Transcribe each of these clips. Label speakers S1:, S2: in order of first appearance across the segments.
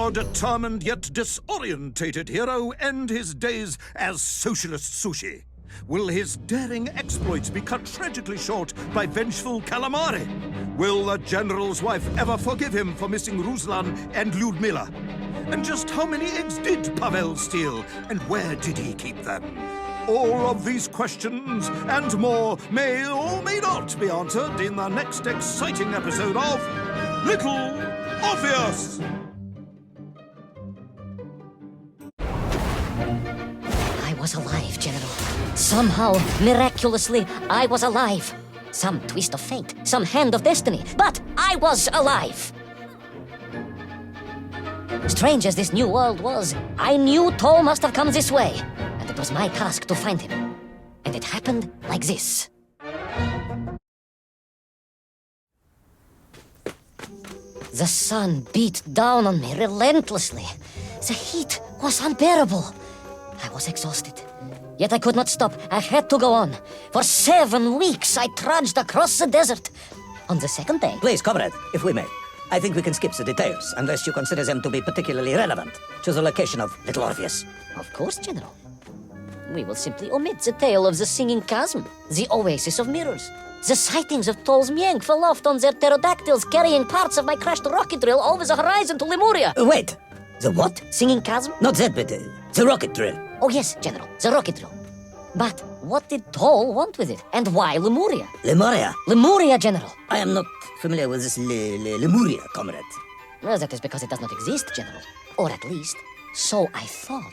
S1: our determined yet disorientated hero end his days as socialist sushi? Will his daring exploits be cut tragically short by vengeful calamari? Will the general's wife ever forgive him for missing Ruslan and Lyudmila? And just how many eggs did Pavel steal, and where did he keep them? All of these questions and more may or may not be answered in the next exciting episode of Little Orpheus!
S2: I was alive, General. Somehow, miraculously, I was alive. Some twist of fate, some hand of destiny, but I was alive. Strange as this new world was, I knew Toll must have come this way, and it was my task to find him. And it happened like this. The sun beat down on me relentlessly. The heat was unbearable. I was exhausted. Yet I could not stop. I had to go on. For 7 weeks, I trudged across the desert. On the second day...
S3: Please, comrade, if we may. I think we can skip the details, unless you consider them to be particularly relevant to the location of Little Orpheus.
S2: Of course, General. We will simply omit the tale of the singing chasm, the oasis of mirrors, the sightings of Toll's Mienk aloft on their pterodactyls carrying parts of my crashed rocket drill over the horizon to Lemuria.
S3: Wait! The what?
S2: Singing chasm?
S3: Not that bit, the rocket drill.
S2: Oh yes, General, the rocket drill. But what did Toll want with it? And why Lemuria?
S3: Lemuria?
S2: Lemuria, General.
S3: I am not familiar with this Lemuria, comrade.
S2: Well, that is because it does not exist, General. Or at least, so I thought.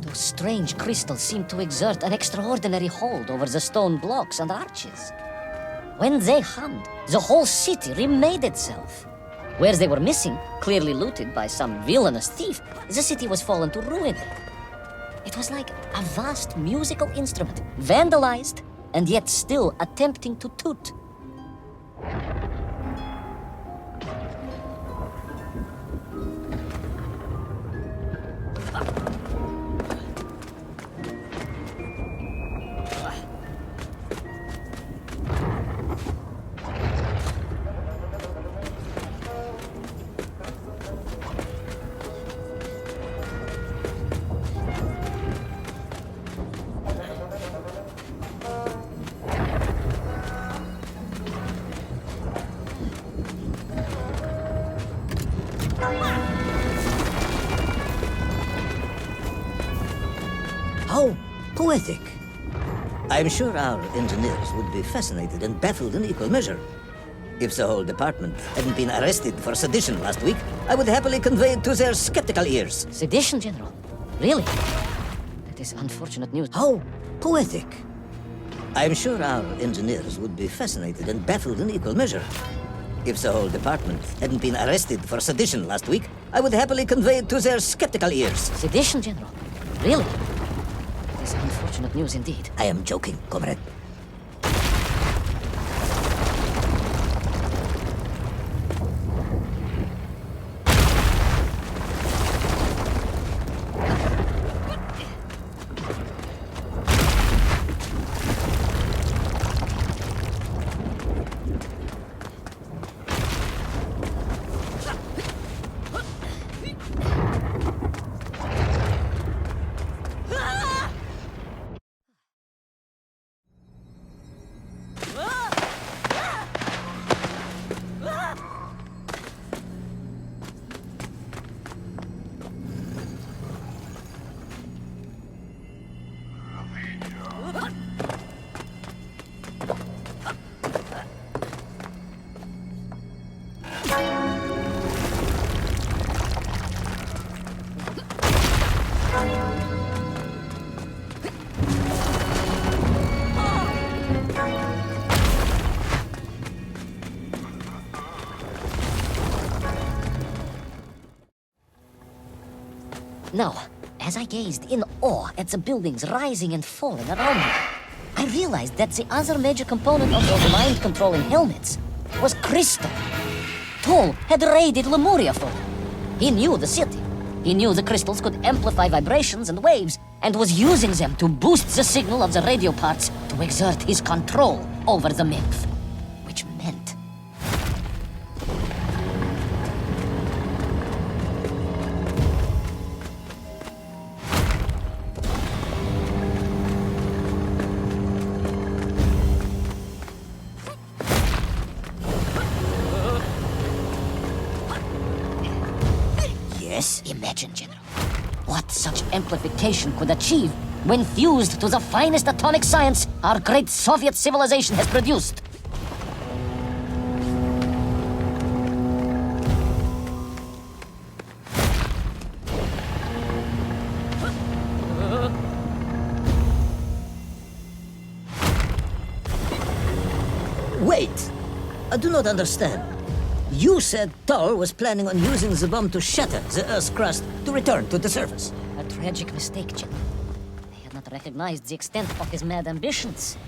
S2: Those strange crystals seem to exert an extraordinary hold over the stone blocks and arches. When they hummed, the whole city remade itself. Where they were missing, clearly looted by some villainous thief, the city was fallen to ruin. It was like a vast musical instrument, vandalized, and yet still attempting to toot.
S3: How poetic. I'm sure our engineers would be fascinated and baffled in equal measure. If the whole department hadn't been arrested for sedition last week, I would happily convey it to their skeptical ears.
S2: Sedition, General? Really? That is unfortunate news.
S3: How poetic. I'm sure our engineers would be fascinated and baffled in equal measure. If the whole department hadn't been arrested for sedition last week, I would happily convey it to their skeptical ears.
S2: Sedition, General? Really? That is unfortunate news indeed.
S3: I am joking, comrade.
S2: Now, as I gazed in awe at the buildings rising and falling around me, I realized that the other major component of those mind-controlling helmets was crystal. Toll had raided Lemuria for them. He knew the city. He knew the crystals could amplify vibrations and waves, and was using them to boost the signal of the radio parts to exert his control over the nymph. Which meant...
S3: Yes?
S2: Imagine, General, what such amplification could achieve when fused to the finest atomic science our great Soviet civilization has produced.
S3: Wait! I do not understand. You said Thor was planning on using the bomb to shatter the Earth's crust to return to the surface.
S2: A tragic mistake, General. I had not recognized the extent of his mad ambitions.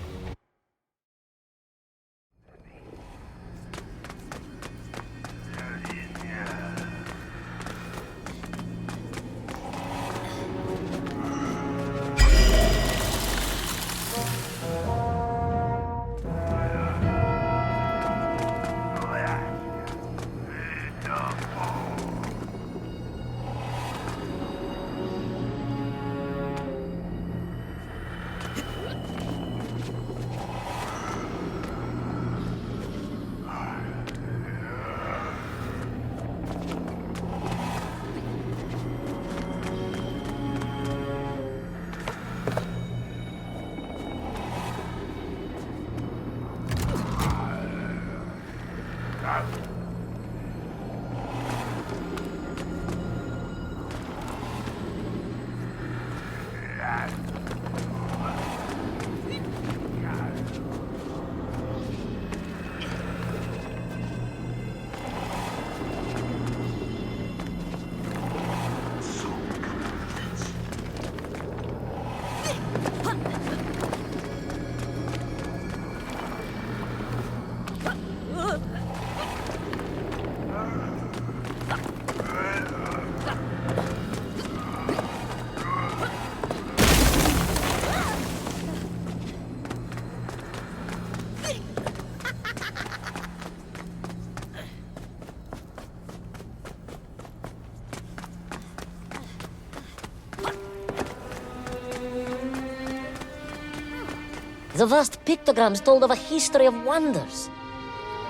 S2: The vast pictograms told of a history of wonders.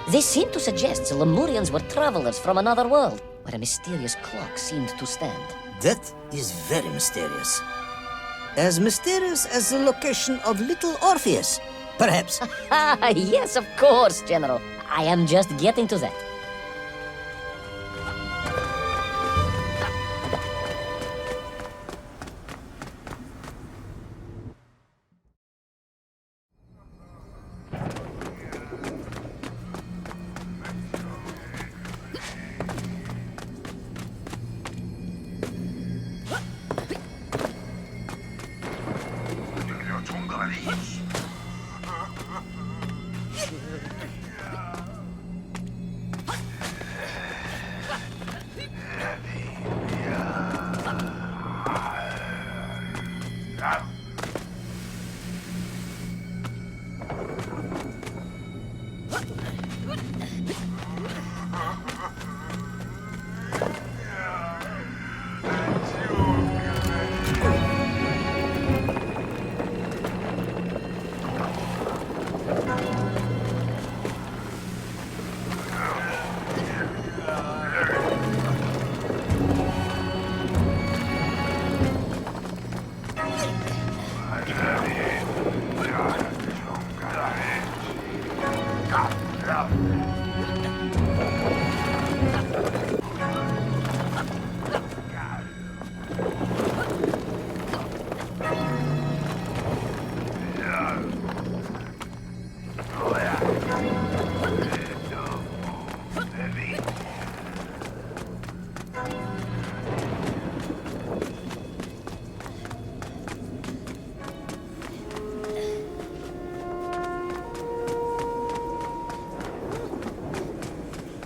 S2: They seemed to suggest the Lemurians were travelers from another world, where a mysterious clock seemed to stand.
S3: That is very mysterious. As mysterious as the location of little Orpheus, perhaps.
S2: Ah, yes, of course, General. I am just getting to that.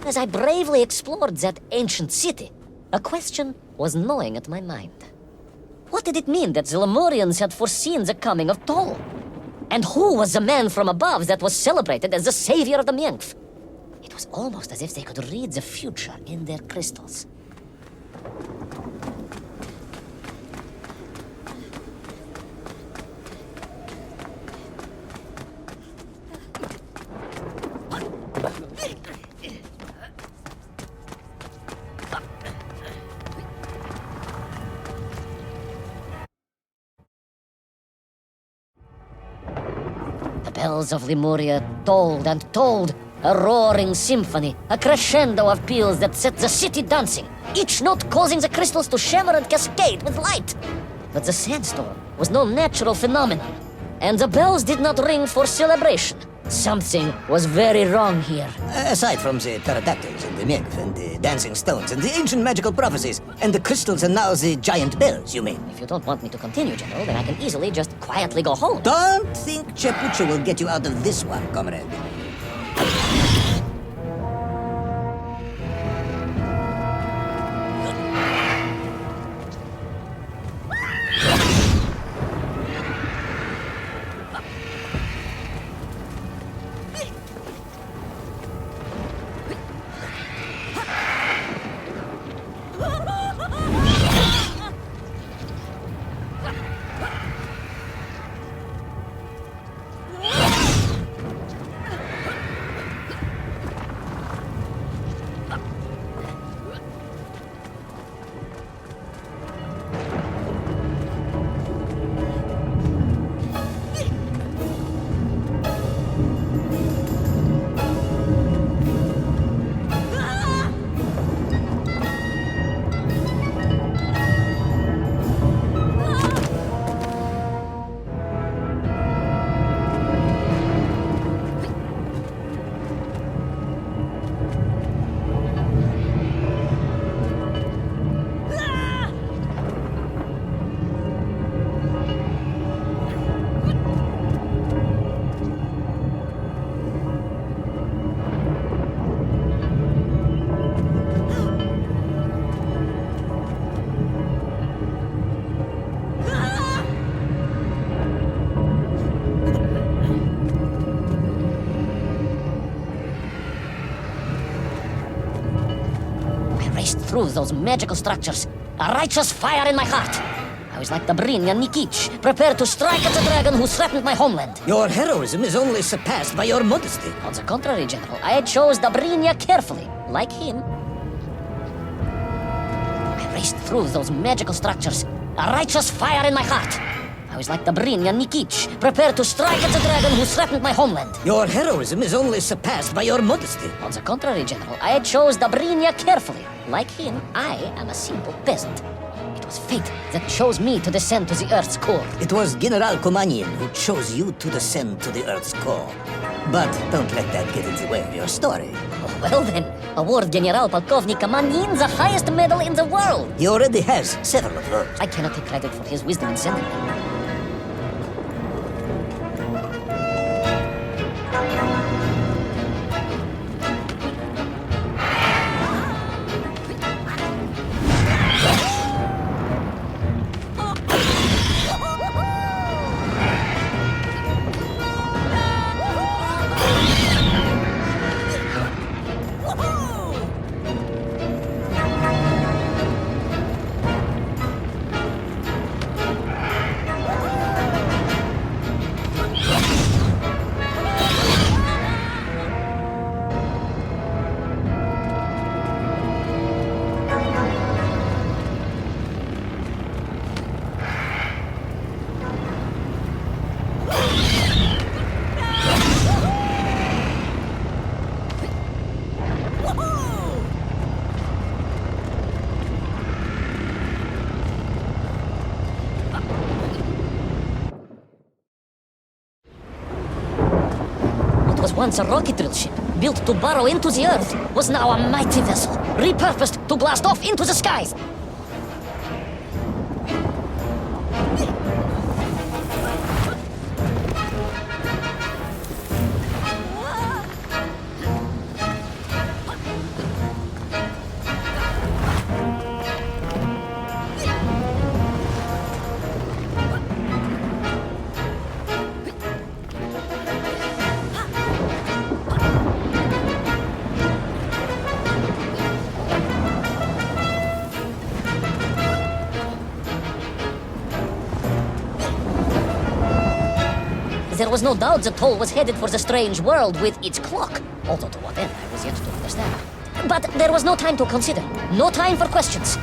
S2: As I bravely explored that ancient city, a question was gnawing at my mind. What did it mean that the Lemurians had foreseen the coming of Tol? And who was the man from above that was celebrated as the savior of the Menkf? It was almost as if they could read the future in their crystals. The bells of Lemuria tolled and tolled, a roaring symphony, a crescendo of peals that set the city dancing, each note causing the crystals to shimmer and cascade with light. But the sandstorm was no natural phenomenon, and the bells did not ring for celebration. Something was very wrong here.
S3: Aside from the pterodactyls and the Menkf and the dancing stones and the ancient magical prophecies and the crystals and now the giant bells, you mean?
S2: If you don't want me to continue, General, then I can easily just quietly go home.
S3: Don't think Chepucha will get you out of this one, comrade.
S2: Through those magical structures, a righteous fire in my heart. I was like the Brinya Nikich, prepared to strike at the dragon who threatened my homeland.
S3: Your heroism is only surpassed by your modesty.
S2: On the contrary, General, I chose the Brinya carefully, like him. I raced through those magical structures, a righteous fire in my heart. I was like the Brinya Nikich, prepared to strike at the dragon who threatened my homeland.
S3: Your heroism is only surpassed by your modesty.
S2: On the contrary, General, I chose the Brinya carefully. Like him, I am a simple peasant. It was fate that chose me to descend to the Earth's core.
S3: It was General Komanin who chose you to descend to the Earth's core. But don't let that get in the way of your story.
S2: Oh, well then, award General Polkovnik Kamanin the highest medal in the world.
S3: He already has several of those.
S2: I cannot take credit for his wisdom in sending me. Once a rocket drill ship, built to burrow into the Earth, was now a mighty vessel, repurposed to blast off into the skies. was no doubt that Toll was headed for the strange world with its clock, although to what end I was yet to understand. But there was no time to consider, no time for questions.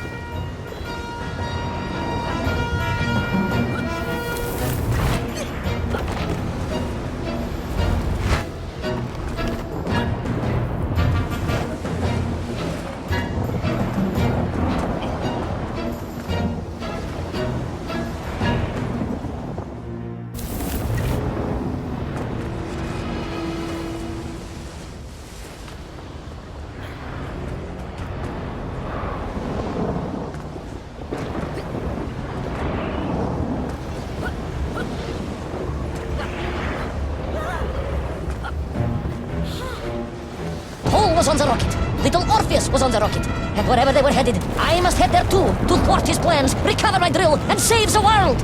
S2: Toll was on the rocket. Little Orpheus was on the rocket. And wherever they were headed, I must head there too, to thwart his plans, recover my drill, and save the world!